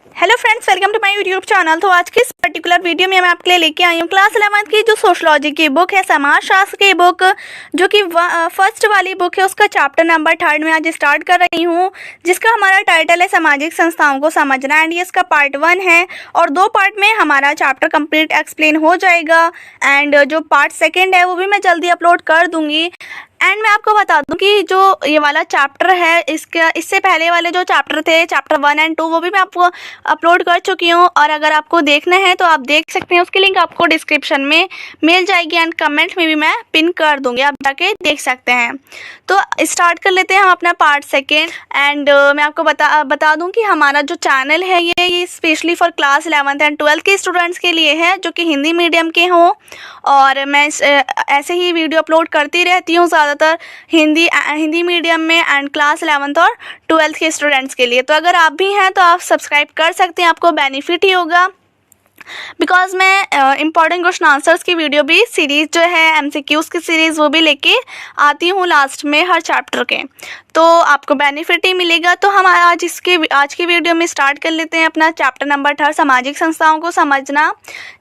Hello friends, welcome to my YouTube channel. तो आज की इस पर्टिकुलर वीडियो में मैं आपके लिए लेके आई हूँ क्लास 11th की जो सोशलॉजी की बुक है, समाजशास्त्र की बुक, जो कि फर्स्ट वाली बुक है, उसका चैप्टर नंबर 3 में आज स्टार्ट कर रही हूँ, जिसका हमारा टाइटल है सामाजिक संस्थाओं को समझना। एंड ये इसका पार्ट 1 है और 2 पार्ट में हमारा चैप्टर कंप्लीट एक्सप्लेन हो जाएगा। एंड जो पार्ट 2 है वो भी मैं जल्दी अपलोड कर दूँगी। एंड मैं आपको बता दूं कि जो ये वाला चैप्टर है, इससे पहले वाले जो चैप्टर थे, चैप्टर 1 और 2, वो भी मैं आपको अपलोड कर चुकी हूँ। और अगर आपको देखना है तो आप देख सकते हैं, उसकी लिंक आपको डिस्क्रिप्शन में मिल जाएगी एंड कमेंट में भी मैं पिन कर दूंगी, आप जाके देख सकते हैं। तो स्टार्ट कर लेते हैं हम अपना पार्ट 2। एंड मैं आपको बता दूँ कि हमारा जो चैनल है ये specially for class 11th and 12th के स्टूडेंट्स के लिए है, जो कि हिंदी मीडियम के हों। और मैं ऐसे ही वीडियो अपलोड करती रहती हूँ ज़्यादातर हिंदी मीडियम में एंड क्लास 11th और 12th के स्टूडेंट्स के लिए। तो अगर आप भी हैं तो आप सब्सक्राइब कर सकते हैं, आपको बेनिफिट ही होगा। बिकॉज मैं इंपॉर्टेंट क्वेश्चन आंसर्स की वीडियो भी सीरीज़ जो है, MCQs की सीरीज़, वो भी लेके आती हूँ लास्ट में हर चैप्टर के, तो आपको बेनिफिट ही मिलेगा। तो हम आज की वीडियो में स्टार्ट कर लेते हैं अपना चैप्टर नंबर 3, सामाजिक संस्थाओं को समझना,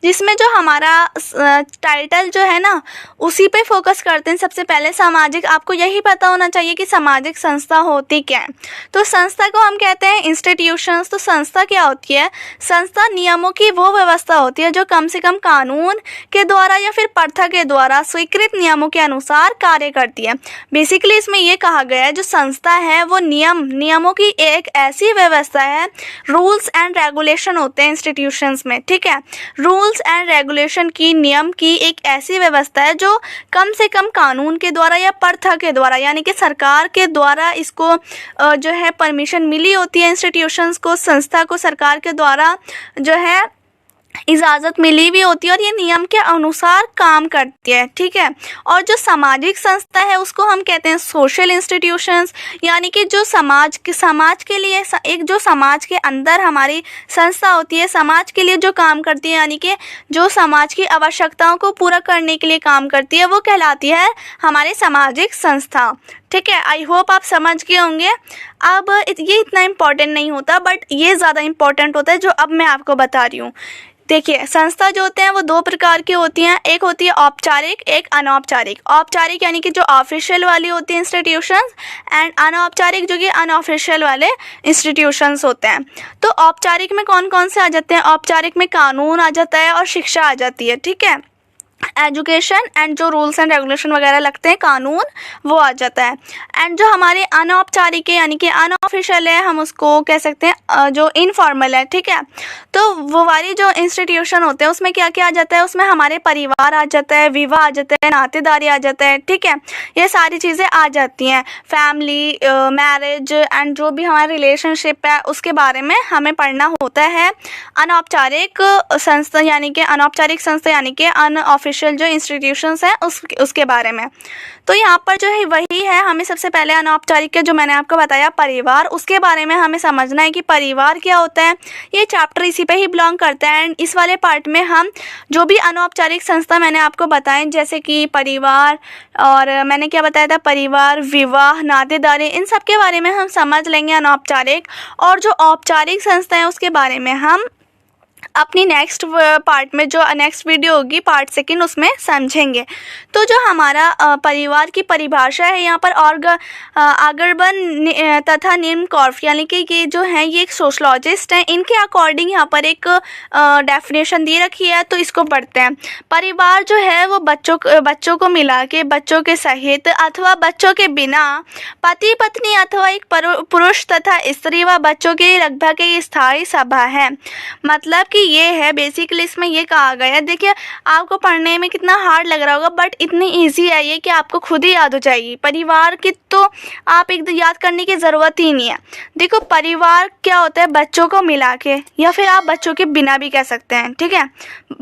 जिसमें जो हमारा टाइटल जो है ना, उसी पे फोकस करते हैं। सबसे पहले सामाजिक, आपको यही पता होना चाहिए कि सामाजिक संस्था होती क्या है। तो संस्था को हम कहते हैं इंस्टीट्यूशंस। तो संस्था क्या होती है? संस्था नियमों की वो व्यवस्था होती है जो कम से कम कानून के द्वारा या फिर प्रथा के द्वारा स्वीकृत नियमों के अनुसार कार्य करती है। बेसिकली इसमें ये कहा गया है, जो संस्था है वो नियमों की एक ऐसी व्यवस्था है, रूल्स एंड रेगुलेशन होते हैं इंस्टीट्यूशंस में, ठीक है। रूल्स एंड रेगुलेशन की, नियम की एक ऐसी व्यवस्था है जो कम से कम कानून के द्वारा या प्रथा के द्वारा, यानी कि सरकार के द्वारा इसको जो है परमिशन मिली होती है। इंस्टीट्यूशंस को, संस्था को सरकार के द्वारा जो है इजाज़त मिली भी होती है और ये नियम के अनुसार काम करती है, ठीक है। और जो सामाजिक संस्था है उसको हम कहते हैं सोशल इंस्टीट्यूशंस, यानी कि जो समाज के लिए एक, जो समाज के अंदर हमारी संस्था होती है, समाज के लिए जो काम करती है, यानी कि जो समाज की आवश्यकताओं को पूरा करने के लिए काम करती है, वो कहलाती है हमारी सामाजिक संस्था, ठीक है। आई होप आप समझ गए होंगे। अब ये इतना इम्पोर्टेंट नहीं होता, बट ये ज़्यादा इम्पोर्टेंट होता है जो अब मैं आपको बता रही हूँ। देखिए, संस्था जो होते हैं वो 2 प्रकार की होती हैं। एक होती है औपचारिक, एक अनौपचारिक। औपचारिक यानी कि जो ऑफिशियल वाली होती है इंस्टीट्यूशंस, एंड अनौपचारिक जो कि अनऑफिशियल वाले इंस्टीट्यूशंस होते हैं। तो औपचारिक में कौन कौन से आ जाते हैं? औपचारिक में कानून आ जाता है और शिक्षा आ जाती है, ठीक है। एजुकेशन एंड जो रूल्स एंड रेगुलेशन वगैरह लगते हैं, कानून, वो आ जाता है। एंड जो हमारे अनौपचारिक है, यानी कि अनऑफिशियल है, हम उसको कह सकते हैं जो इनफॉर्मल है, ठीक है। तो वो वाली जो इंस्टीट्यूशन होते हैं उसमें क्या क्या आ जाता है? उसमें हमारे परिवार आ जाता है, विवाह आ जाता है, नातेदारी आ जाता है, ठीक है। ये सारी चीज़ें आ जाती हैं, फैमिली, मैरिज एंड जो भी हमारा रिलेशनशिप है उसके बारे में हमें पढ़ना होता है। अनौपचारिक संस्था यानी कि अनौपचारिक संस्था यानी कि अनऑफिशियल जो इंस्टीट्यूशंस हैं उसके बारे में। तो यहाँ पर जो है वही है, हमें सबसे पहले अनौपचारिक के, जो मैंने आपको बताया परिवार, उसके बारे में हमें समझना है कि परिवार क्या होता है। ये चैप्टर इसी पे ही बिलोंग करता है। एंड इस वाले पार्ट में हम जो भी अनौपचारिक संस्था मैंने आपको बताएं, जैसे कि परिवार, और मैंने क्या बताया था, परिवार, विवाह, नातेदारी, इन सब के बारे में हम समझ लेंगे अनौपचारिक। और जो औपचारिक संस्था है उसके बारे में हम अपनी नेक्स्ट पार्ट में, जो नेक्स्ट वीडियो होगी पार्ट 2, उसमें समझेंगे। तो जो हमारा परिवार की परिभाषा है यहाँ पर, आगरबन तथा निम्नकॉर्फ, यानी कि ये जो हैं ये एक सोशलॉजिस्ट हैं, इनके अकॉर्डिंग यहाँ पर एक डेफिनेशन दी रखी है, तो इसको पढ़ते हैं। परिवार जो है वो बच्चों को मिला के, बच्चों के सहित अथवा बच्चों के बिना, पति पत्नी अथवा एक पुरुष तथा स्त्री व बच्चों की लगभग एक स्थायी सभा है। मतलब कि ये है, बेसिकली इसमें ये कहा गया है। देखिए, आपको पढ़ने में कितना हार्ड लग रहा होगा, बट इतनी इजी है ये कि आपको खुद ही याद हो जाएगी। परिवार की तो आप एकदम याद करने की ज़रूरत ही नहीं है। देखो, परिवार क्या होता है? बच्चों को मिला के, या फिर आप बच्चों के बिना भी कह सकते हैं, ठीक है।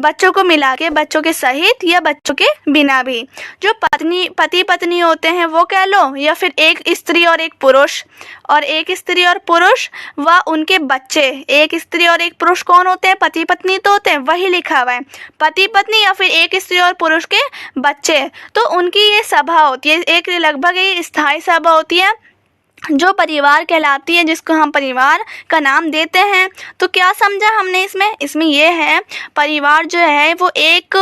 बच्चों को मिला के, बच्चों के सहित या बच्चों के बिना भी। जो पति पत्नी होते हैं वो कह लो, या फिर एक स्त्री और एक पुरुष, और एक स्त्री और पुरुष व उनके बच्चे। एक स्त्री और एक पुरुष कौन होते हैं? पति पत्नी तो होते हैं, वही लिखा हुआ है, पति पत्नी या फिर एक स्त्री और पुरुष के बच्चे। तो उनकी ये सभा होती है, एक लगभग स्थायी सभा होती है। जो परिवार कहलाती है, जिसको हम परिवार का नाम देते हैं। तो क्या समझा हमने इसमें ये है, परिवार जो है वो एक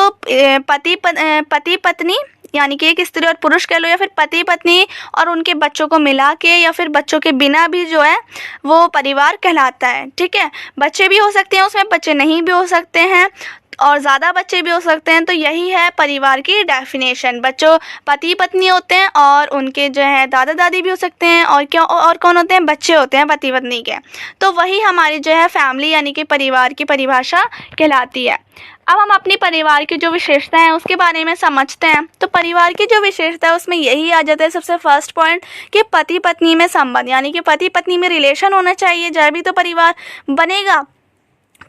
पति पत्नी यानी कि एक स्त्री और पुरुष कह लो, या फिर पति पत्नी और उनके बच्चों को मिला के, या फिर बच्चों के बिना भी जो है वो परिवार कहलाता है। ठीक है, बच्चे भी हो सकते हैं उसमें, बच्चे नहीं भी हो सकते हैं, और ज़्यादा बच्चे भी हो सकते हैं। तो यही है परिवार की डेफिनेशन। बच्चों पति पत्नी होते हैं और उनके जो है दादा दादी भी हो सकते हैं, और क्या और कौन होते हैं, बच्चे होते हैं पति पत्नी के। तो वही हमारी जो है फैमिली यानी कि परिवार की परिभाषा कहलाती है। अब हम अपनी परिवार की जो विशेषता है उसके बारे में समझते हैं। तो परिवार की जो विशेषता है उसमें यही आ जाता है सबसे फर्स्ट पॉइंट कि पति पत्नी में संबंध, यानी कि पति पत्नी में रिलेशन होना चाहिए, जब भी तो परिवार बनेगा।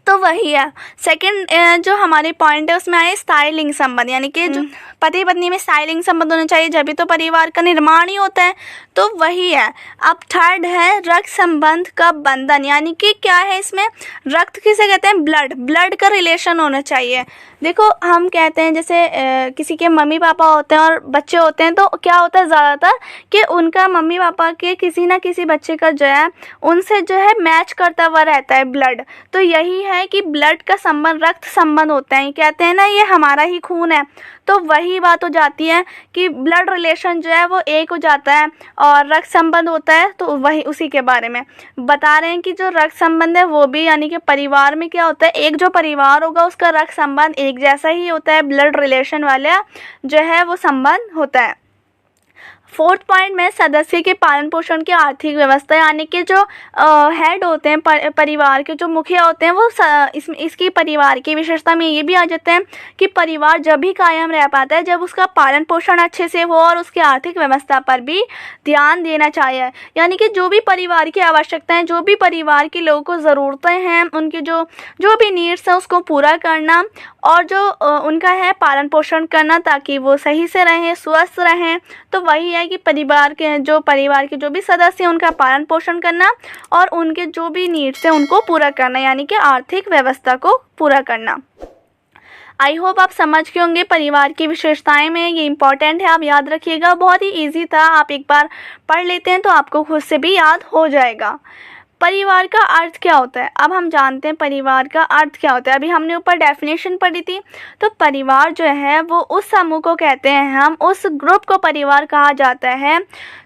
तो वही है। सेकंड जो हमारे पॉइंट है उसमें आए स्थायी लिंग संबंध, यानी कि जो पति पत्नी में स्थायी लिंग संबंध होना चाहिए, जब भी तो परिवार का निर्माण ही होता है। तो वही है। अब थर्ड है रक्त संबंध का बंधन, यानी कि क्या है इसमें, रक्त किसे कहते हैं, ब्लड का रिलेशन होना चाहिए। देखो हम कहते हैं जैसे किसी के मम्मी पापा होते हैं और बच्चे होते हैं, तो क्या होता है ज़्यादातर कि उनका मम्मी पापा के किसी ना किसी बच्चे का जो है उनसे जो है मैच करता हुआ रहता है ब्लड। तो यही है कि ब्लड का संबंध, रक्त संबंध होता है। कहते हैं ना ये हमारा ही खून है, तो वही बात हो जाती है कि ब्लड रिलेशन जो है वो एक हो जाता है और रक्त संबंध होता है। तो वही उसी के बारे में बता रहे हैं कि जो रक्त संबंध है वो भी, यानी कि परिवार में क्या होता है, एक जो परिवार होगा उसका रक्त संबंध एक जैसा ही होता है, ब्लड रिलेशन वाला जो है वो संबंध होता है। फोर्थ पॉइंट में सदस्य के पालन पोषण की आर्थिक व्यवस्था, यानी कि जो हेड होते हैं परिवार के, जो मुखिया होते हैं, वो इसकी परिवार की विशेषता में ये भी आ जाते हैं कि परिवार जब भी कायम रह पाता है जब उसका पालन पोषण अच्छे से हो और उसकी आर्थिक व्यवस्था पर भी ध्यान देना चाहिए। यानी कि जो भी परिवार की आवश्यकताएं, जो भी परिवार के लोगों को ज़रूरतें हैं, उनकी जो भी नीड्स हैं उसको पूरा करना, और जो उनका है पालन पोषण करना, ताकि वो सही से रहें, स्वस्थ रहें। तो वही है कि परिवार के जो भी सदस्य हैं उनका पालन पोषण करना और उनके जो भी नीड्स हैं उनको पूरा करना, यानी कि आर्थिक व्यवस्था को पूरा करना। आई होप आप समझ गए होंगे परिवार की विशेषताएं में, ये इंपॉर्टेंट है, आप याद रखिएगा। बहुत ही इजी था, आप एक बार पढ़ लेते हैं तो आपको खुद से भी याद हो जाएगा। परिवार का अर्थ क्या होता है, अब हम जानते हैं परिवार का अर्थ क्या होता है। अभी हमने ऊपर डेफिनेशन पढ़ी थी। तो परिवार जो है वो उस समूह को कहते हैं, हम उस ग्रुप को परिवार कहा जाता है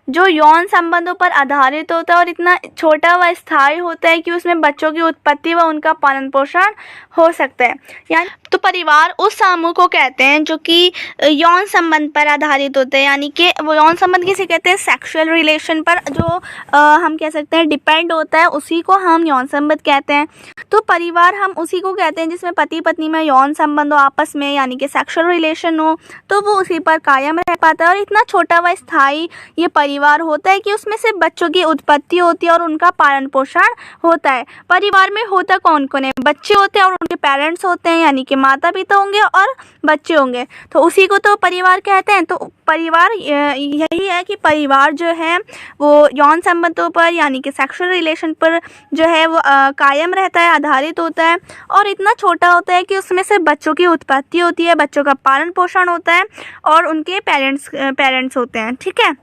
जो यौन संबंधों पर आधारित होता है और इतना छोटा व स्थायी होता है कि उसमें बच्चों की उत्पत्ति व उनका पालन पोषण हो सकता है। यानी तो परिवार उस समूह को कहते हैं जो कि यौन संबंध पर आधारित होते हैं, यानी कि वो यौन संबंध किसे कहते हैं, सेक्सुअल रिलेशन पर जो हम कह सकते हैं डिपेंड होता है, उसी को हम यौन संबंध कहते हैं। तो परिवार हम उसी को कहते हैं जिसमें पति पत्नी में यौन संबंध हो आपस में, यानी कि सेक्सुअल रिलेशन हो, तो वो उसी पर कायम रह पाता है और इतना छोटा व स्थायी ये परिवार होता है कि उसमें से बच्चों की उत्पत्ति होती है और उनका पालन पोषण होता है। परिवार में होता कौन कौन है, बच्चे होते हैं और उनके पेरेंट्स होते हैं, यानी कि माता पिता होंगे और बच्चे होंगे, तो उसी को तो परिवार कहते हैं। तो परिवार यही है कि परिवार जो है वो यौन संबंधों पर, यानी कि सेक्सुअल रिलेशन पर जो है वो कायम रहता है, आधारित होता है और इतना छोटा होता है कि उसमें से बच्चों की उत्पत्ति होती है, बच्चों का पालन पोषण होता है और उनके पेरेंट्स होते हैं। ठीक है,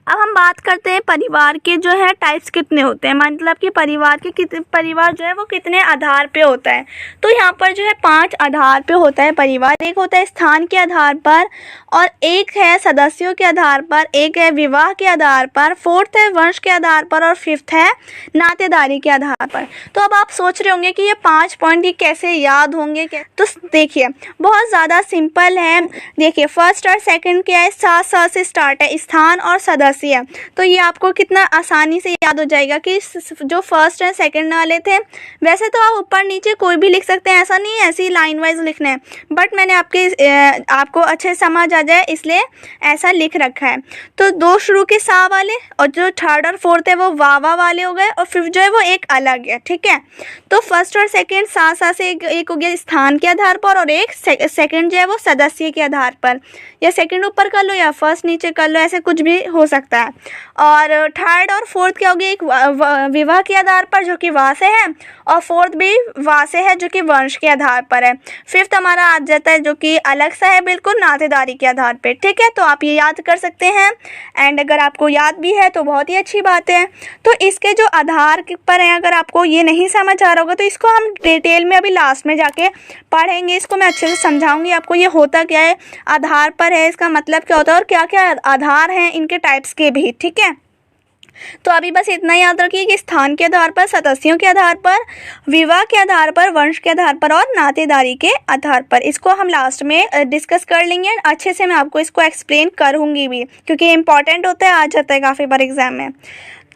अब हम बात करते हैं परिवार के जो है टाइप्स कितने होते हैं, मतलब कि परिवार जो है वो कितने आधार पे होता है। तो यहाँ पर जो है 5 आधार पे होता है परिवार। एक होता है स्थान के आधार पर, और एक है सदस्यों के आधार पर, एक है विवाह के आधार पर, फोर्थ है वंश के आधार पर और फिफ्थ है नातेदारी के आधार पर। तो अब आप सोच रहे होंगे कि ये 5 पॉइंट ये कैसे याद होंगे। तो देखिए बहुत ज़्यादा सिंपल है। देखिए फर्स्ट और सेकंड क्या है, साथ से स्टार्ट है, स्थान और सदस्य है। तो ये आपको कितना आसानी से याद हो जाएगा कि जो फर्स्ट एंड सेकंड वाले थे, वैसे तो आप ऊपर नीचे कोई भी लिख सकते हैं, ऐसा नहीं है ऐसे ही लाइन वाइज लिखना है, बट मैंने आपको अच्छे समझ आ जाए इसलिए ऐसा लिख रखा है। तो 2 शुरू के सा वाले और जो थर्ड और फोर्थ है वो वावा वाले हो गए और फिफ्थ जो है वो एक अलग है। ठीक है, तो फर्स्ट और सेकंड सा से एक हो गया स्थान के आधार पर और एक सेकंड जो है वो सदस्य के आधार पर, या सेकंड ऊपर कर लो या फर्स्ट नीचे कर लो, ऐसे कुछ भी हो सकता है। सकता है। और थर्ड और फोर्थ क्या होगी, एक विवाह के आधार पर जो कि वाह से है, और फोर्थ भी वाह से है जो कि वंश के आधार पर है। फिफ्थ हमारा आ जाता है जो कि अलग सा है, बिल्कुल नातेदारी के आधार पर। ठीक है, तो आप ये याद कर सकते हैं, एंड अगर आपको याद भी है तो बहुत ही अच्छी बात है। तो इसके जो आधार पर है, अगर आपको ये नहीं समझ आ रहा होगा तो इसको हम डिटेल में अभी लास्ट में जाके पढ़ेंगे। इसको मैं अच्छे से समझाऊंगी आपको ये होता क्या है, आधार पर है इसका मतलब क्या होता है और क्या क्या आधार हैं इनके टाइप्स के भी। ठीक है, तो अभी बस इतना याद रखिए कि स्थान के आधार पर, सदस्यों के आधार पर, विवाह के आधार पर, वंश के आधार पर और नातेदारी के आधार पर। इसको हम लास्ट में डिस्कस कर लेंगे, अच्छे से मैं आपको इसको एक्सप्लेन करूँगी भी, क्योंकि इम्पॉर्टेंट होता है, आ जाता है काफ़ी बार एग्जाम में।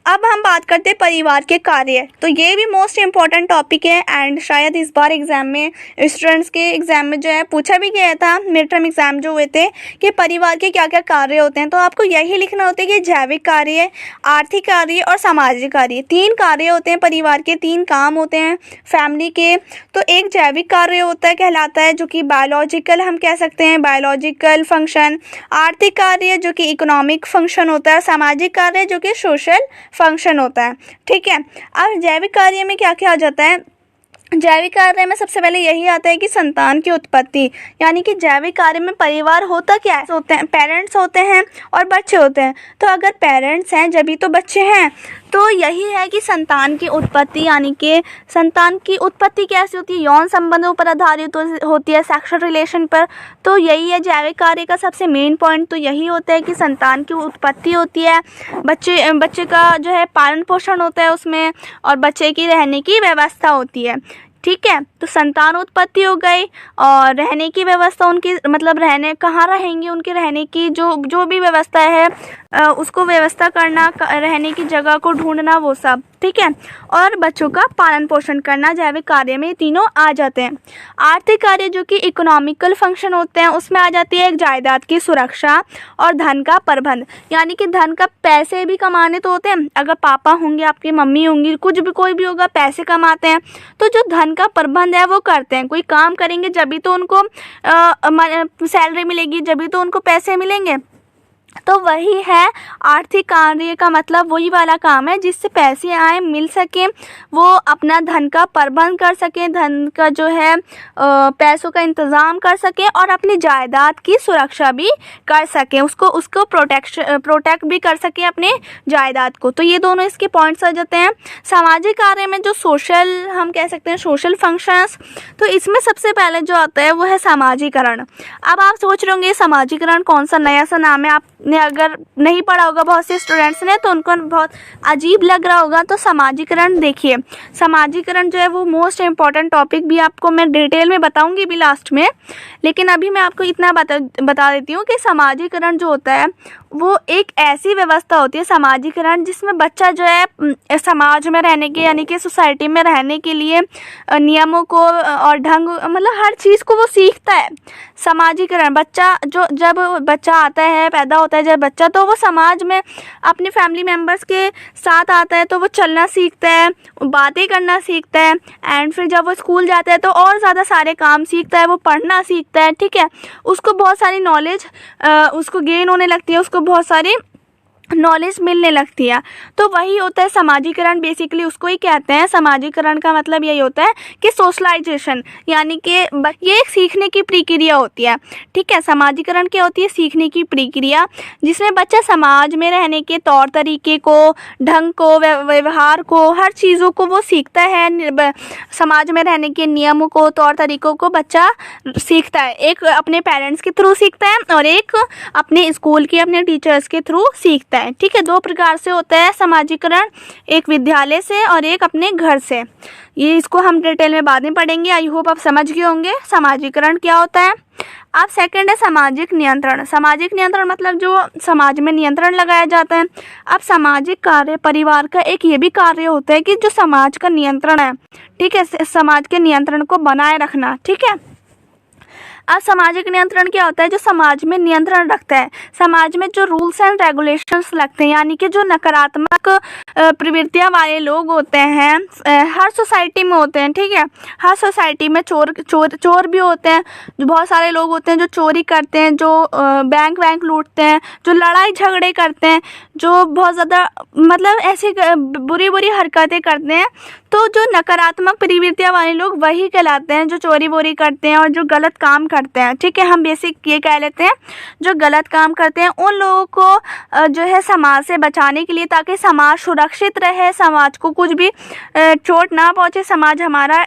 अब हम बात करते हैं परिवार के कार्य, तो ये भी मोस्ट इम्पॉर्टेंट टॉपिक है, एंड शायद इस बार एग्जाम में स्टूडेंट्स के एग्जाम में जो है पूछा भी गया था, मिड टर्म एग्जाम जो हुए थे, कि परिवार के क्या क्या कार्य होते हैं। तो आपको यही लिखना होता है कि जैविक कार्य, आर्थिक कार्य और सामाजिक कार्य, 3 कार्य होते हैं परिवार के, 3 काम होते हैं फैमिली के। तो एक जैविक कार्य होता है, कहलाता है, जो कि बायोलॉजिकल हम कह सकते हैं, बायोलॉजिकल फंक्शन। आर्थिक कार्य जो कि इकोनॉमिक फंक्शन होता है, सामाजिक कार्य जो कि सोशल फंक्शन होता है। ठीक है, अब जैविक कार्य में क्या क्या आ जाता है, जैविक कार्य में सबसे पहले यही आता है कि संतान की उत्पत्ति, यानी कि जैविक कार्य में परिवार होता क्या है, होते हैं पेरेंट्स होते हैं और बच्चे होते हैं। तो अगर पेरेंट्स हैं जभी तो बच्चे हैं, तो यही है कि संतान की उत्पत्ति, यानी कि संतान की उत्पत्ति कैसे होती है, यौन संबंधों पर आधारित होती है, सेक्सुअल रिलेशन पर। तो यही है जैविक कार्य का सबसे मेन पॉइंट, तो यही होता है कि संतान की उत्पत्ति होती है, बच्चे का जो है पालन पोषण होता है उसमें, और बच्चे की रहने की व्यवस्था होती है। ठीक है, तो संतान उत्पत्ति हो गई, और रहने की व्यवस्था, उनकी मतलब रहने कहाँ रहेंगे, उनके रहने की जो भी व्यवस्था है उसको व्यवस्था करना, रहने की जगह को ढूंढना, वो सब। ठीक है, और बच्चों का पालन पोषण करना, जैविक कार्य में तीनों आ जाते हैं। आर्थिक कार्य जो कि इकोनॉमिकल फंक्शन होते हैं, उसमें आ जाती है एक जायदाद की सुरक्षा और धन का प्रबंध, यानी कि धन का, पैसे भी कमाने तो होते हैं, अगर पापा होंगे, आपकी मम्मी होंगी, कुछ भी कोई भी होगा, पैसे कमाते हैं, तो जो धन का प्रबंध है वो करते हैं। कोई काम करेंगे जब भी तो उनको सैलरी मिलेगी, जब भी तो उनको पैसे मिलेंगे। तो वही है आर्थिक कार्य का मतलब, वही वाला काम है जिससे पैसे आए, मिल सके, वो अपना धन का प्रबंध कर सके, धन का जो है पैसों का इंतज़ाम कर सके, और अपनी जायदाद की सुरक्षा भी कर सके, उसको प्रोटेक्ट भी कर सके अपने जायदाद को। तो ये दोनों इसके पॉइंट्स आ जाते हैं। सामाजिक कार्य में जो सोशल, हम कह सकते हैं सोशल फंक्शंस, तो इसमें सबसे पहले जो आता है वो है समाजीकरण। अब आप सोच रहे होंगे समाजीकरण कौन सा नया सा नाम है, आपने अगर नहीं पढ़ा होगा बहुत से स्टूडेंट्स ने, तो उनको बहुत अजीब लग रहा होगा। तो समाजीकरण देखिए, समाजीकरण जो है वो मोस्ट इम्पॉर्टेंट टॉपिक भी आपको मैं डिटेल में बताऊंगी भी लास्ट में, लेकिन अभी मैं आपको इतना बता देती हूँ कि समाजीकरण जो होता है वो एक ऐसी व्यवस्था होती है, समाजीकरण, जिसमें बच्चा जो है समाज में रहने के, यानी कि सोसाइटी में रहने के लिए नियमों को और ढंग, मतलब हर चीज़ को वो सीखता है। समाजीकरण, बच्चा जब बच्चा आता है, पैदा होता है जब बच्चा, तो वो समाज में अपने फैमिली मेम्बर्स के साथ आता है, तो वो चलना सीखता है, बातें करना सीखता है, एंड फिर जब वो स्कूल जाता है तो और ज़्यादा सारे काम सीखता है, वो पढ़ना सीखता है। ठीक है, उसको बहुत सारी नॉलेज उसको गेन होने लगती है, उसको बहुत सारी नॉलेज मिलने लगती है। तो वही होता है समाजीकरण, बेसिकली उसको ही कहते हैं। समाजीकरण का मतलब यही होता है कि सोशलाइजेशन, यानी कि ये एक सीखने की प्रक्रिया होती है। ठीक है, समाजीकरण क्या होती है, सीखने की प्रक्रिया, जिसमें बच्चा समाज में रहने के तौर तरीके को, ढंग को, व्यवहार को, हर चीज़ों को वो सीखता है। समाज में रहने के नियमों को, तौर तरीकों को बच्चा सीखता है। एक अपने पेरेंट्स के थ्रू सीखता है और एक अपने स्कूल के, अपने टीचर्स के थ्रू सीखता है। ठीक है, 2 प्रकार से होता है समाजीकरण, एक विद्यालय से और एक अपने घर से। ये इसको हम डिटेल में बाद में पढ़ेंगे। आई होप आप समझ गए होंगे समाजीकरण क्या होता है। अब सेकंड है सामाजिक नियंत्रण। सामाजिक नियंत्रण मतलब जो समाज में नियंत्रण लगाया जाता है। अब सामाजिक कार्य, परिवार का एक ये भी कार्य होता है कि जो समाज का नियंत्रण है, ठीक है, समाज के नियंत्रण को बनाए रखना। ठीक है, अब सामाजिक नियंत्रण क्या होता है? जो समाज में नियंत्रण रखता है, समाज में जो रूल्स एंड रेगुलेशंस लगते हैं, यानी कि जो नकारात्मक प्रवृत्तियां वाले लोग होते हैं हर सोसाइटी में होते हैं, ठीक है। हर सोसाइटी में चोर भी होते हैं, जो बहुत सारे लोग होते हैं जो चोरी करते हैं, जो बैंक लूटते हैं, जो लड़ाई झगड़े करते हैं, जो बहुत ज़्यादा मतलब ऐसी बुरी हरकतें करते हैं। तो जो नकारात्मक प्रवृत्तियां वाले लोग वही कहलाते हैं जो चोरी वोरी करते हैं और जो गलत काम करते हैं, ठीक है। हम बेसिक ये कह लेते हैं जो गलत काम करते हैं उन लोगों को जो है समाज से बचाने के लिए, ताकि समाज सुरक्षित रहे, समाज को कुछ भी चोट ना पहुंचे, समाज हमारा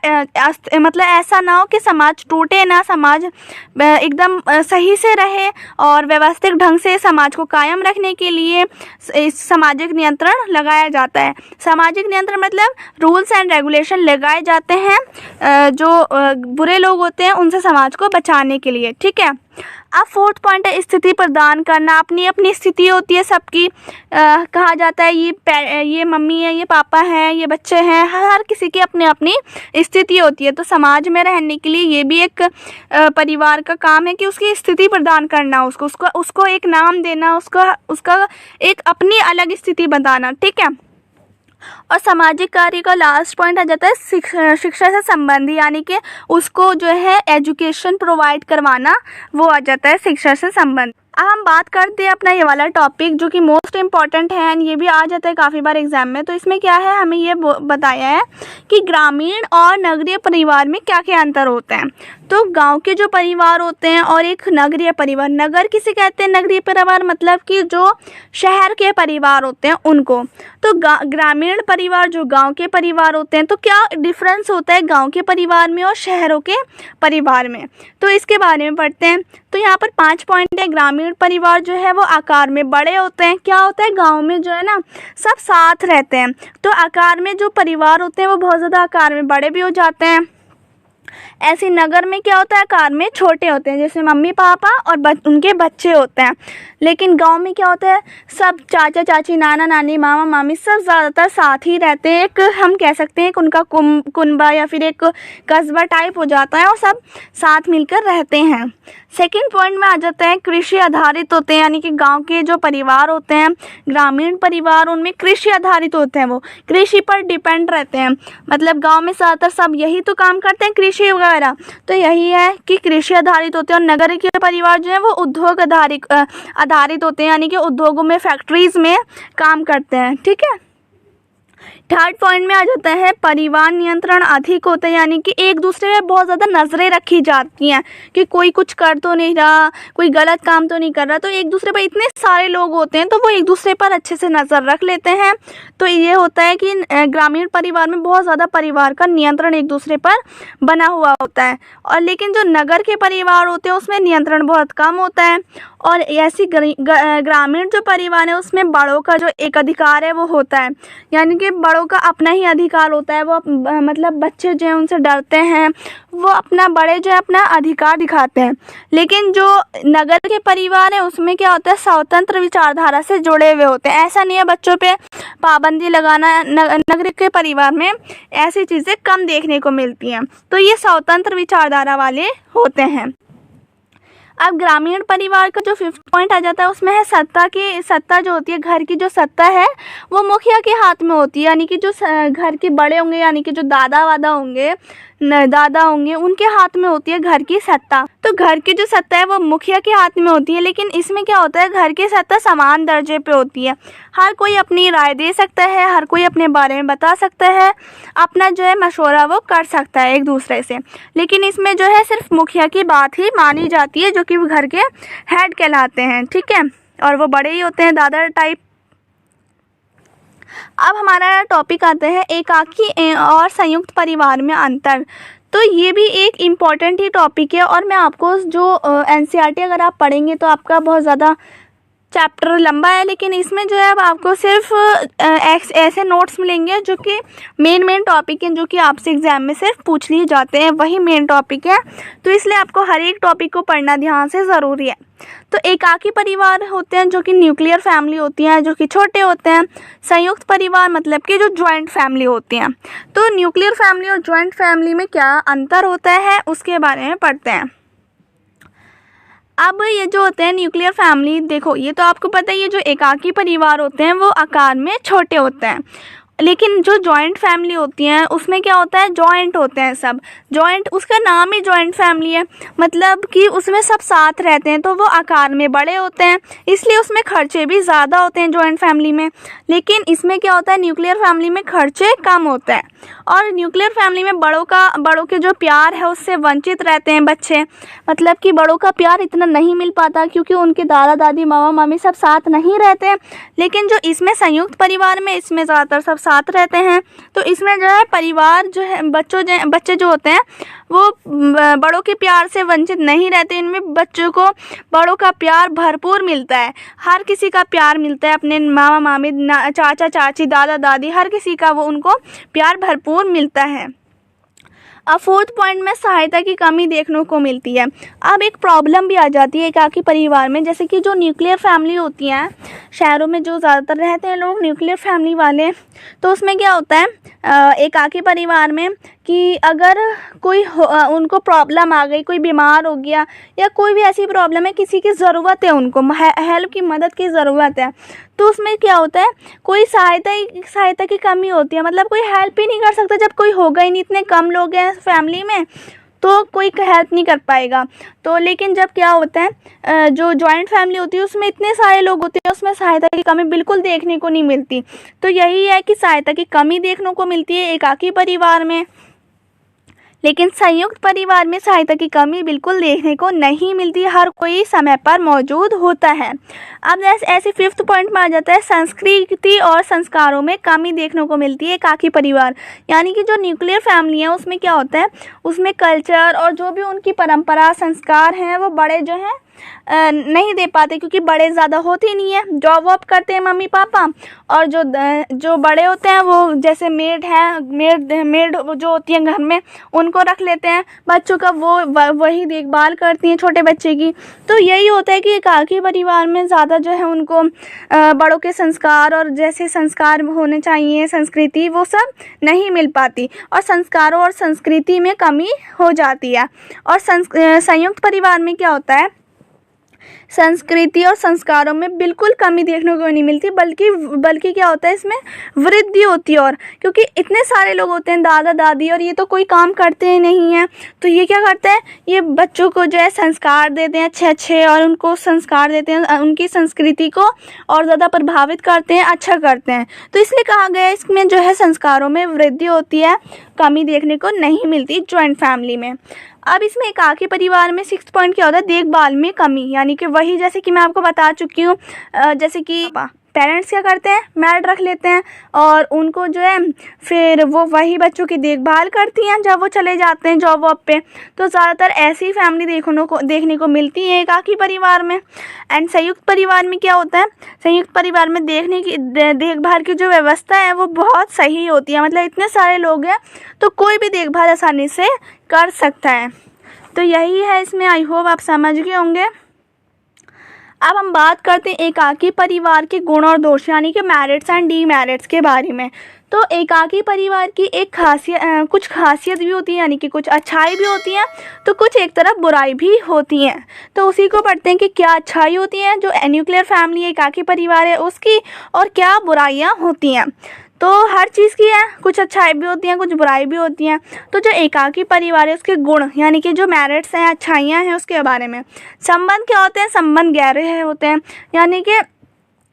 मतलब ऐसा ना हो कि समाज टूटे ना, समाज एकदम सही से रहे और व्यवस्थित ढंग से समाज को कायम रखने के लिए सामाजिक नियंत्रण लगाया जाता है। सामाजिक नियंत्रण मतलब रूल्स एंड रेगुलेशन लगाए जाते हैं जो बुरे लोग होते हैं उनसे समाज को बचाने के लिए, ठीक है। अब फोर्थ पॉइंट है स्थिति प्रदान करना। अपनी अपनी स्थिति होती है सबकी, कहा जाता है ये मम्मी है, ये पापा हैं, ये बच्चे हैं, हर किसी की अपनी अपनी स्थिति होती है। तो समाज में रहने के लिए ये भी एक परिवार का काम है कि उसकी स्थिति प्रदान करना, उसको एक नाम देना, उसका एक अपनी अलग स्थिति बताना, ठीक है। और सामाजिक कार्य का लास्ट पॉइंट आ जाता है शिक्षा से संबंधी, यानी कि उसको जो है एजुकेशन प्रोवाइड करवाना, वो आ जाता है शिक्षा से संबंधित। अब हम बात करते हैं अपना ये वाला टॉपिक जो कि मोस्ट इम्पॉर्टेंट है एंड ये भी आ जाता है काफ़ी बार एग्जाम में। तो इसमें क्या है, हमें ये बताया है कि ग्रामीण और नगरीय परिवार में क्या क्या अंतर होते हैं। तो गांव के जो परिवार होते हैं और एक नगरीय परिवार, नगर किसे कहते हैं? नगरीय परिवार मतलब कि जो शहर के परिवार होते हैं उनको। तो ग्रामीण परिवार जो गांव के परिवार होते हैं, तो क्या डिफरेंस होता है गांव के परिवार में और शहरों के परिवार में, तो इसके बारे में पढ़ते हैं। तो यहाँ पर 5 पॉइंट है। ग्रामीण परिवार जो है वो आकार में बड़े होते हैं। क्या होता है, गांव में जो है ना सब साथ रहते हैं, तो आकार में जो परिवार होते हैं वो बहुत ज़्यादा आकार में बड़े भी हो जाते हैं। ऐसे नगर में क्या होता है, आकार में छोटे होते हैं, जैसे मम्मी पापा और उनके बच्चे होते हैं। लेकिन गांव में क्या होता है, सब चाचा चाची, नाना नानी, मामा मामी सब ज़्यादातर साथ ही रहते हैं। एक हम कह सकते हैं कि उनका कुनबा या फिर एक कस्बा टाइप हो जाता है और सब साथ मिलकर रहते हैं। सेकंड पॉइंट में आ जाता है कृषि आधारित होते हैं, यानी कि गांव के जो परिवार होते हैं, ग्रामीण परिवार, उनमें कृषि आधारित होते हैं, वो कृषि पर डिपेंड रहते हैं। मतलब गांव में ज़्यादातर सब यही तो काम करते हैं, कृषि वगैरह, तो यही है कि कृषि आधारित होते हैं। और नगर के परिवार जो है वो उद्योग आधारित होते हैं, यानी कि उद्योगों में, फैक्ट्रीज में काम करते हैं, ठीक है। थर्ड पॉइंट में आ जाता है परिवार नियंत्रण अधिक होता है, यानी कि एक दूसरे पे बहुत ज़्यादा नज़रें रखी जाती हैं कि कोई कुछ कर तो नहीं रहा, कोई गलत काम तो नहीं कर रहा। तो एक दूसरे पर इतने सारे लोग होते हैं तो वो एक दूसरे पर अच्छे से नज़र रख लेते हैं। तो ये होता है कि ग्रामीण परिवार में बहुत ज़्यादा परिवार का नियंत्रण एक दूसरे पर बना हुआ होता है। और लेकिन जो नगर के परिवार होते हैं उसमें नियंत्रण बहुत कम होता है। और ऐसी ग्रामीण जो परिवार है उसमें बड़ों का जो एक अधिकार है वो होता है, यानी कि बड़ों का अपना ही अधिकार होता है। वो मतलब बच्चे जो हैं उनसे डरते हैं, वो बड़े जो है अपना अधिकार दिखाते हैं। लेकिन जो नगर के परिवार है उसमें क्या होता है, स्वतंत्र विचारधारा से जुड़े हुए होते हैं। ऐसा नहीं है बच्चों पे पाबंदी लगाना, नगर के परिवार में ऐसी चीज़ें कम देखने को मिलती हैं। तो ये स्वतंत्र विचारधारा वाले होते हैं। अब ग्रामीण परिवार का जो 5th पॉइंट आ जाता है उसमें है सत्ता जो होती है, घर की जो सत्ता है वो मुखिया के हाथ में होती है, यानी कि जो घर के बड़े होंगे, यानी कि जो दादा होंगे उनके हाथ में होती है घर की सत्ता। तो घर की जो सत्ता है वो मुखिया के हाथ में होती है। लेकिन इसमें क्या होता है, घर की सत्ता समान दर्जे पे होती है, हर कोई अपनी राय दे सकता है, हर कोई अपने बारे में बता सकता है, अपना जो है मशवरा वो कर सकता है एक दूसरे से। लेकिन इसमें जो है सिर्फ मुखिया की बात ही मानी जाती है, जो कि वो घर के हेड कहलाते हैं, ठीक है, और वो बड़े ही होते हैं, दादा टाइप। अब हमारा टॉपिक आता है एकाकी और संयुक्त परिवार में अंतर। तो ये भी एक इम्पॉर्टेंट ही टॉपिक है और मैं आपको जो NCERT अगर आप पढ़ेंगे तो आपका बहुत ज़्यादा चैप्टर लंबा है, लेकिन इसमें जो है अब आपको सिर्फ ऐसे नोट्स मिलेंगे जो कि मेन टॉपिक हैं, जो कि आपसे एग्जाम में सिर्फ पूछ लिए जाते हैं, वही मेन टॉपिक है। तो इसलिए आपको हर एक टॉपिक को पढ़ना ध्यान से ज़रूरी है। तो एकाकी परिवार होते हैं जो कि न्यूक्लियर फैमिली होती हैं, जो कि छोटे होते हैं। संयुक्त परिवार मतलब कि जो जॉइंट फैमिली होती हैं। तो न्यूक्लियर फैमिली और जॉइंट फैमिली में क्या अंतर होता है उसके बारे में पढ़ते हैं। अब ये जो होते हैं न्यूक्लियर फैमिली, देखो ये तो आपको पता है, ये जो एकाकी परिवार होते हैं वो आकार में छोटे होते हैं, लेकिन जो जॉइंट फैमिली होती हैं उसमें क्या होता है, जॉइंट होते हैं सब। जॉइंट, उसका नाम ही जॉइंट फैमिली है, मतलब कि उसमें सब साथ रहते हैं, तो वो आकार में बड़े होते हैं, इसलिए उसमें खर्चे भी ज़्यादा होते हैं जॉइंट फैमिली में। लेकिन इसमें क्या होता है, न्यूक्लियर फैमिली में खर्चे कम होते हैं। और न्यूक्लियर फैमिली में बड़ों के जो प्यार है उससे वंचित रहते हैं बच्चे, मतलब कि बड़ों का प्यार इतना नहीं मिल पाता क्योंकि उनके दादा दादी मामा मामी सब साथ नहीं रहते हैं। लेकिन जो इसमें संयुक्त परिवार में, इसमें ज़्यादातर सब साथ रहते हैं, तो इसमें जो है परिवार जो है, बच्चे जो होते हैं वो बड़ों के प्यार से वंचित नहीं रहते। इनमें बच्चों को बड़ों का प्यार भरपूर मिलता है, हर किसी का प्यार मिलता है, अपने मामा मामी, चाचा चाची, दादा दादी, हर किसी का वो उनको प्यार भरपूर मिलता है। अब फोर्थ पॉइंट में सहायता की कमी देखने को मिलती है। अब एक प्रॉब्लम भी आ जाती है एकाकी परिवार में, जैसे कि जो न्यूक्लियर फैमिली होती हैं, शहरों में जो ज़्यादातर रहते हैं लोग न्यूक्लियर फैमिली वाले, तो उसमें क्या होता है एकाकी परिवार में कि अगर कोई उनको प्रॉब्लम आ गई, कोई बीमार हो गया या कोई भी ऐसी प्रॉब्लम है, किसी की ज़रूरत है, उनको हेल्प की, मदद की ज़रूरत है, तो उसमें क्या होता है, कोई सहायता की कमी होती है, मतलब कोई हेल्प ही नहीं कर सकता। जब कोई होगा ही नहीं, इतने कम लोग हैं फैमिली में, तो कोई हेल्प नहीं कर पाएगा। तो लेकिन जब क्या होता है, जो जॉइंट फैमिली होती है उसमें इतने सारे लोग होते हैं, उसमें सहायता की कमी बिल्कुल देखने को नहीं मिलती। तो यही है कि सहायता की कमी देखने को मिलती है एकाकी परिवार में, लेकिन संयुक्त परिवार में सहायता की कमी बिल्कुल देखने को नहीं मिलती, हर कोई समय पर मौजूद होता है। अब ऐसे फिफ्थ पॉइंट में आ जाता है संस्कृति और संस्कारों में कमी देखने को मिलती है एकाकी परिवार, यानी कि जो न्यूक्लियर फैमिली है उसमें क्या होता है, उसमें कल्चर और जो भी उनकी परंपरा संस्कार हैं वो बड़े जो हैं नहीं दे पाते, क्योंकि बड़े ज़्यादा होते ही नहीं है, जॉब वॉब करते हैं मम्मी पापा, और जो बड़े होते हैं वो जैसे मेड जो होती हैं घर में, उनको रख लेते हैं, बच्चों का वो वही देखभाल करती हैं छोटे बच्चे की। तो यही होता है कि एकाकी परिवार में ज़्यादा जो है उनको बड़ों के संस्कार और जैसे संस्कार होने चाहिए, संस्कृति, वो सब नहीं मिल पाती, और संस्कारों और संस्कृति में कमी हो जाती है। और संयुक्त परिवार में क्या होता है, संस्कृति और संस्कारों में बिल्कुल कमी देखने को नहीं मिलती, बल्कि क्या होता है, इसमें वृद्धि होती है। और क्योंकि इतने सारे लोग होते हैं, दादा दादी, और ये तो कोई काम करते ही नहीं हैं, तो ये क्या करते हैं, ये बच्चों को जो है संस्कार देते हैं अच्छे अच्छे, और उनको संस्कार देते हैं, उनकी संस्कृति को और ज़्यादा प्रभावित करते हैं, अच्छा करते हैं। तो इसलिए कहा गया है इसमें जो है संस्कारों में वृद्धि होती है, कमी देखने को नहीं मिलती जॉइंट फैमिली में। अब इसमें एकाकी परिवार में सिक्स्थ पॉइंट क्या होता है, देखभाल में कमी, यानी कि वही जैसे कि मैं आपको बता चुकी हूँ, जैसे कि पेरेंट्स क्या करते हैं, मेड रख लेते हैं, और उनको जो है फिर वो वही बच्चों की देखभाल करती हैं जब वो चले जाते हैं जॉब वॉब पे। तो ज़्यादातर ऐसी फैमिली देखने को मिलती है एकाकी परिवार में। एंड संयुक्त परिवार में क्या होता है, संयुक्त परिवार में देखभाल की जो व्यवस्था है वो बहुत सही होती है, मतलब इतने सारे लोग हैं तो कोई भी देखभाल आसानी से कर सकता है। तो यही है इसमें, आई होप आप समझ गए होंगे। अब हम बात करते हैं एकाकी परिवार के गुण और दोष, यानी कि मेरिट्स एंड डीमेरिट्स के बारे में। तो एकाकी परिवार की एक कुछ खासियत भी होती है, यानी कि कुछ अच्छाई भी होती हैं, तो कुछ एक तरफ बुराई भी होती हैं। तो उसी को पढ़ते हैं कि क्या अच्छाई होती है जो न्यूक्लियर फैमिली एकाकी परिवार है उसकी, और क्या बुराइयां होती हैं। तो हर चीज़ की है, कुछ अच्छाई भी होती हैं, कुछ बुराई भी होती हैं। तो जो एकाकी परिवार है उसके गुण, यानी कि जो मेरिट्स हैं, अच्छाइयाँ हैं, उसके बारे में। संबंध क्या होते हैं, संबंध गहरे होते हैं, यानी कि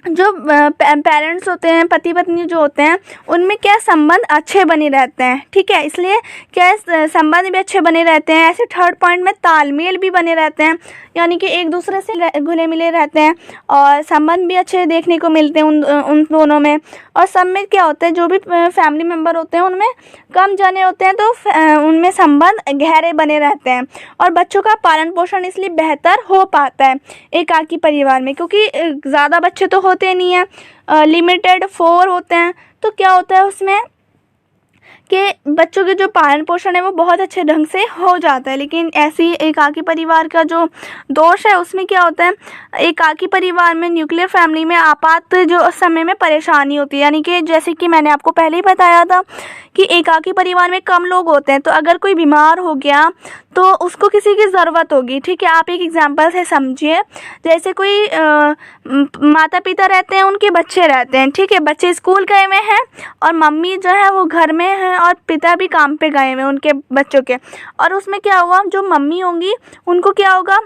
जो पेरेंट्स होते हैं, पति पत्नी जो होते हैं, उनमें क्या संबंध अच्छे बने रहते हैं, ठीक है, इसलिए क्या संबंध भी अच्छे बने रहते हैं। ऐसे थर्ड पॉइंट में तालमेल भी बने रहते हैं, यानी कि एक दूसरे से घुले मिले रहते हैं, और संबंध भी अच्छे देखने को मिलते हैं उन दोनों में। और सब में क्या होता है, जो भी फैमिली मेम्बर होते हैं उनमें कम जने होते हैं, तो उनमें संबंध गहरे बने रहते हैं, और बच्चों का पालन पोषण इसलिए बेहतर हो पाता है एकाकी परिवार में, क्योंकि ज़्यादा बच्चे तो होते नहीं हैं, लिमिटेड 4 होते हैं। तो क्या होता है उसमें कि बच्चों के जो पालन पोषण है वो बहुत अच्छे ढंग से हो जाता है। लेकिन ऐसी एकाकी परिवार का जो दोष है उसमें क्या होता है, एकाकी परिवार में, न्यूक्लियर फैमिली में आपात जो समय में परेशानी होती है। यानी कि जैसे कि मैंने आपको पहले ही बताया था कि एकाकी परिवार में कम लोग होते हैं, तो अगर कोई बीमार हो गया तो उसको किसी की ज़रूरत होगी। ठीक है, आप एक एग्जांपल से समझिए। जैसे कोई माता पिता रहते हैं, उनके बच्चे रहते हैं। ठीक है, बच्चे स्कूल गए हुए हैं और मम्मी जो है वो घर में है और पिता भी काम पे गए हुए हैं उनके बच्चों के। और उसमें क्या हुआ, जो मम्मी होंगी उनको क्या होगा,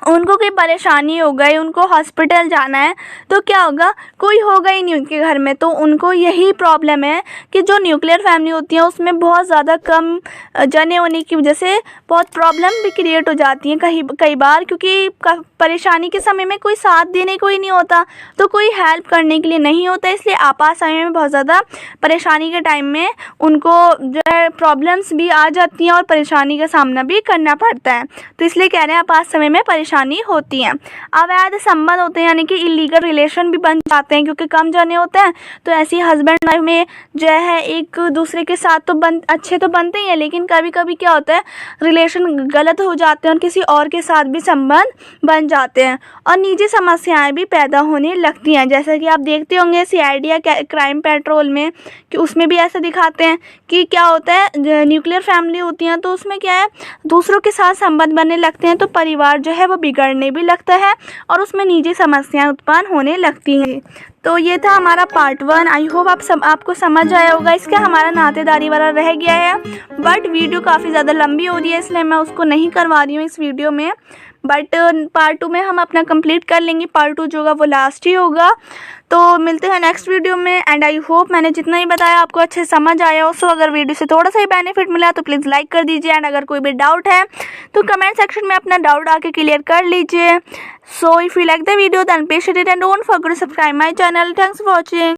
उनको कोई परेशानी हो गई, उनको हॉस्पिटल जाना है, तो क्या होगा, कोई होगा ही नहीं उनके घर में। तो उनको यही प्रॉब्लम है कि जो न्यूक्लियर फैमिली होती है उसमें बहुत ज़्यादा कम जने होने की वजह से बहुत प्रॉब्लम भी क्रिएट हो जाती हैं कई बार, क्योंकि परेशानी के समय में कोई साथ देने को ही नहीं होता, तो कोई हेल्प करने के लिए नहीं होता। इसलिए आपात समय में बहुत ज़्यादा परेशानी के टाइम में उनको जो है प्रॉब्लम्स भी आ जाती हैं और परेशानी का सामना भी करना पड़ता है। तो इसलिए कह रहे हैं आपात समय में परेशानी होती है। अवैध संबंध होते हैं, यानी कि इलीगल रिलेशन भी बन जाते हैं, क्योंकि कम जने होते हैं तो ऐसी हस्बैंड वाइफ में जो है एक दूसरे के साथ तो अच्छे तो बनते ही हैं, लेकिन कभी कभी क्या होता है, रिलेशन गलत हो जाते हैं और किसी और के साथ भी संबंध बन जाते हैं और निजी समस्याएं भी पैदा होने लगती हैं। जैसा कि आप देखते होंगे CID या क्राइम पेट्रोल में, कि उसमें भी ऐसा दिखाते हैं कि क्या होता है, न्यूक्लियर फैमिली होती हैं तो उसमें क्या है, दूसरों के साथ संबंध बनने लगते हैं, तो परिवार जो है वो बिगड़ने भी लगता है और उसमें निजी समस्याएं उत्पन्न होने लगती हैं। तो ये था हमारा पार्ट 1। आई होप आपको समझ आया होगा। इसका हमारा नातेदारी वाला रह गया है, बट वीडियो काफ़ी ज़्यादा लंबी हो रही है, इसलिए मैं उसको नहीं करवा रही हूँ इस वीडियो में। बट पार्ट 2 में हम अपना कंप्लीट कर लेंगे। पार्ट 2 जो होगा वो लास्ट ही होगा। तो मिलते हैं नेक्स्ट वीडियो में। एंड आई होप मैंने जितना ही बताया आपको अच्छे समझ आया हो। सो अगर वीडियो से थोड़ा सा ही बेनिफिट मिला तो प्लीज़ लाइक कर दीजिए। एंड अगर कोई भी डाउट है तो कमेंट सेक्शन में अपना डाउट आके क्लियर कर लीजिए। So if you like the video then please share it and don't forget to subscribe my channel. Thanks for watching.